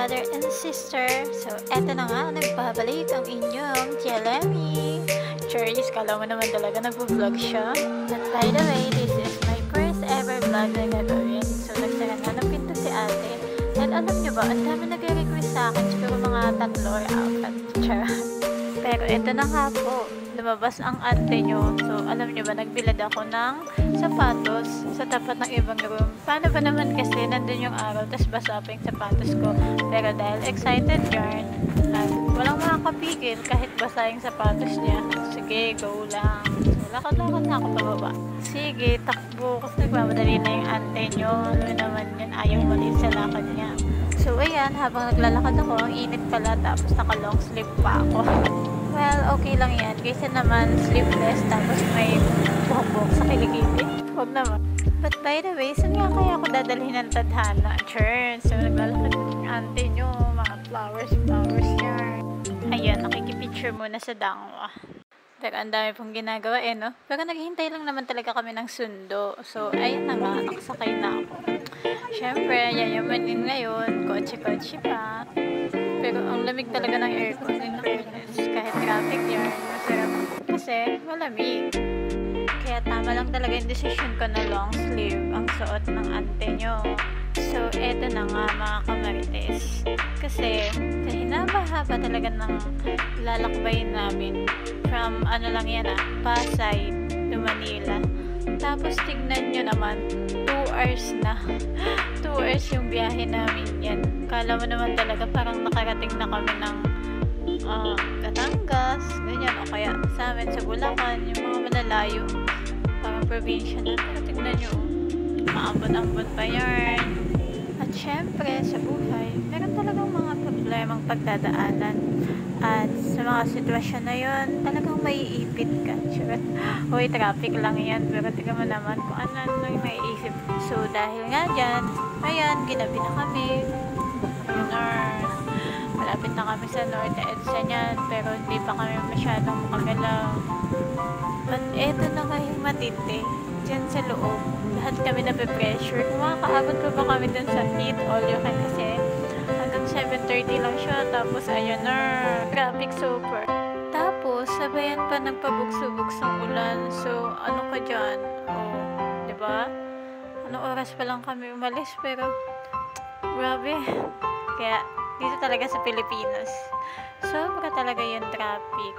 brother and sister. So, eto na nga, nagbabalik ang inyong Jelemy. Cheers, kala mo naman talaga nag-vlog siya. But by the way, this is my first ever vlog na gagawin. So, nagsara na ng pinto si ate. And alam nyo ba, ang dami nag-request sa akin, siguro mga 3 or 4. Pero eto na nga po, lumabas ang ante nyo. So, alam nyo ba, nagbilad ako ng sapatos sa tapat ng ibang room. Paano ba naman kasi nandun yung araw, tas basa pa yung sapatos ko. Pero dahil excited yarn, at walang makakapigil kahit basa yung sapatos niya. Sige, go lang. So, lakad-lakad na ako pababa. Sige, takbo. Kasi nagmamadali na yung ante nyo. Ano naman yun, ayaw maliit sa lakad niya. So, ayan, habang naglalakad ako, ang init pala, tapos naka-long sleeve pa ako. Well, okay lang yan. Kasi naman, sleeveless, tapos may buhok-buhok sa kilikili. Huwag naman. But by the way, saan nga kaya ako dadalhin ng tadhana? Churn. So, naglalakad yung ante nyo. Mga flowers yan. Ayan, nakikipicture muna sa dangwa. Pero ang dami pong ginagawa no? Pero naghihintay lang naman talaga kami ng sundo. So, ayun na nga, nakasakay na ako. Siyempre, yayaman din ngayon. Kotse-kotse pa. Pero ang lamig talaga ng aircon in fairness. Kahit traffic yan, masarap. Kasi malamig. Kaya tama lang talaga yung decision ko na long sleeve ang suot ng ante nyo. So, eto na nga mga kamarites. Kasi, sa hinabahaba talaga ng lalakbayin namin. From, lang yan Pasay to Manila. Tapos, tignan nyo naman, 2 hours na. 2 hours yung biyahe namin yan. Kala mo naman talaga parang nakarating na kami ng Batangas, ganyan. O kaya sa amin sa Bulacan, yung mga malalayo. Parang probinsya na. Pero tignan nyo, maambot-ambot pa yan. At syempre, sa buhay, meron talagang mga problemang pagdadaanan. At sa mga sitwasyon na yun, talagang maiipit ka. Uy, traffic lang yan. Pero tignan mo naman kung ano yung maiisip. So, dahil nga dyan, ayan, ginabi na kami. Malapit na kami sa North EDSA niyan. Pero hindi pa kami masyadong makagalaw. But eto na kayong matindi. Diyan sa loob. Lahat kami nape-pressure. Kung makakaabot ko ba kami dun sa Eat All You Can kasi hanggang 7:30 lang siya. Tapos ayun na, traffic super. Tapos sabayan pa nagpabugso-bugsong ulan. So ano ka dyan? Oh, diba? Anong oras pa lang kami umalis pero grabe. Kaya dito talaga sa Pilipinas, sobra talaga yung traffic.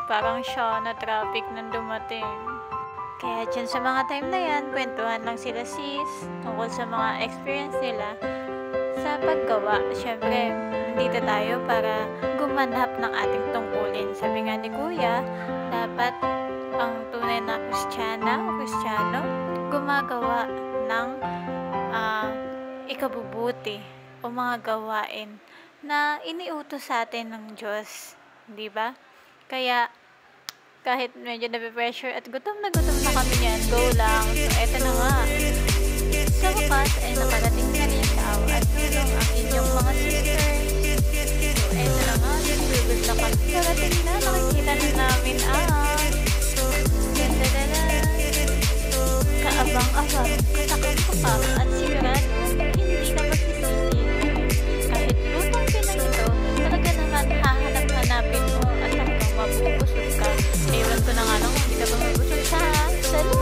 Parang siya na traffic nang dumating. Kaya dyan sa mga time na yan, kwentuhan lang sila sis tungkol sa mga experience nila sa paggawa. Siyempre, nandito tayo para gumanap ng ating tungkulin. Sabi nga ni Kuya, dapat ang tunay na Kristiyana o Kristiyano gumagawa ng ikabubuti o mga gawain na iniutos sa atin ng Diyos. Di ba? Kaya, kahit medyo nabe-pressure at gutom na kami yan, go lang. So, eto na nga. Sa wakas ay nakarating na rin sa awa at tulong ang inyong mga sisters. So, eto na nga. Nagugod na kami. Nakarating na. Nakikita na namin kaabang-abang, katakam-takam at sigurado hindi ka magsisisi. Kahit lutong Pinay ito, talaga naman hahanap-hanapin mo at hanggang mabubusog ka. Ewan ko na nga lang kung hindi ka ba mabusog sa salud.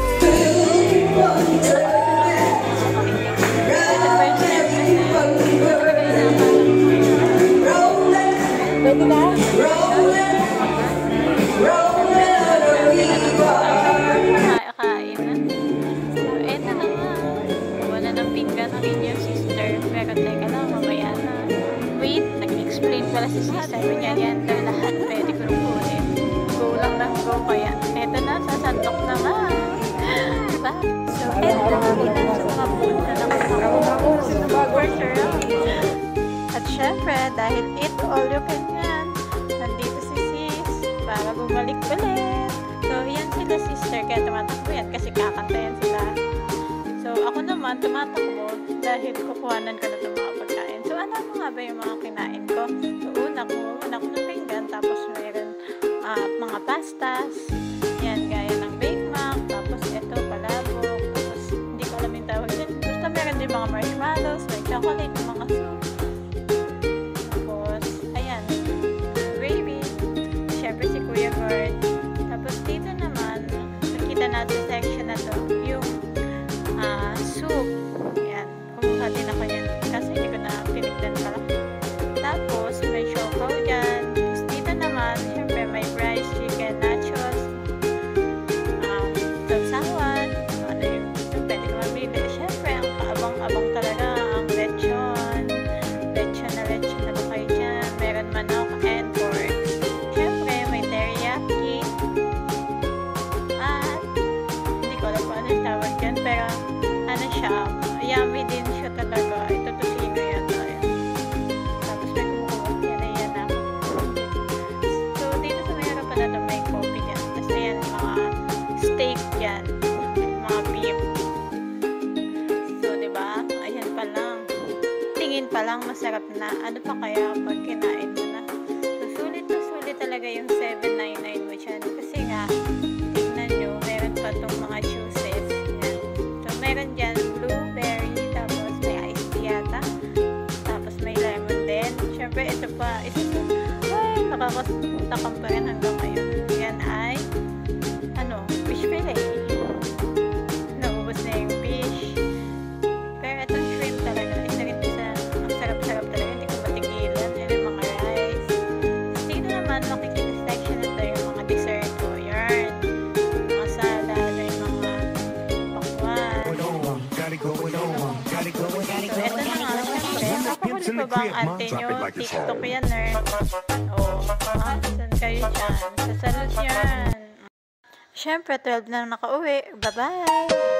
Pwede ka? Si sister ko niya yan, dahil lahat pwede ko kunin. Go lang ng go, kaya eto na, sasantok naman. Diba? So, eto na kita sa mga punta ng super sarap. At syempre, dahil eat all you can yan, nandito si sis para bumalik-balik. So, yan sila sister, kaya tumatakbo yan kasi kakantayan sila. So, ako naman tumatakbo dahil kukuhanan ko na itong mga pagkain. So, ano nga ba yung mga kinain ko? So, una ko ng pinggan, tapos mayroon mga pastas, yan, gaya ng Bake Mac, tapos ito, palabok, tapos hindi ko alam yung tawag din. Basta meron din mga marshmallows, may chocolate, mga soup. pa lang masarap na. Ano pa kaya kapag kinain mo na? So, sulit na sulit talaga yung 799 mo dyan. Kasi nga, tignan nyo, meron pa tong mga juices. Yan. So, meron dyan blueberry, tapos may iced tea yata. Tapos may lemon din. Siyempre, ito pa, isa to. Ay, nakakatakam pa rin hanggang ngayon. Yan ay, fish fillet. Naubos na yung fish. Pero itong shrimp talaga, isa rin sa ang sarap-sarap talaga. Hindi ko matigilan. Yan yung mga rice. Dito naman, makikita section na ito yung mga dessert ko. Yarn. Mga salad, yung mga pakwan. So, ito na nga, syempre. Kapakuli pa ba ang ante nyo? TikTok yan, nerd. Saan kayo dyan? Sa salot yan. Syempre, 12 na nakauwi. Bye-bye!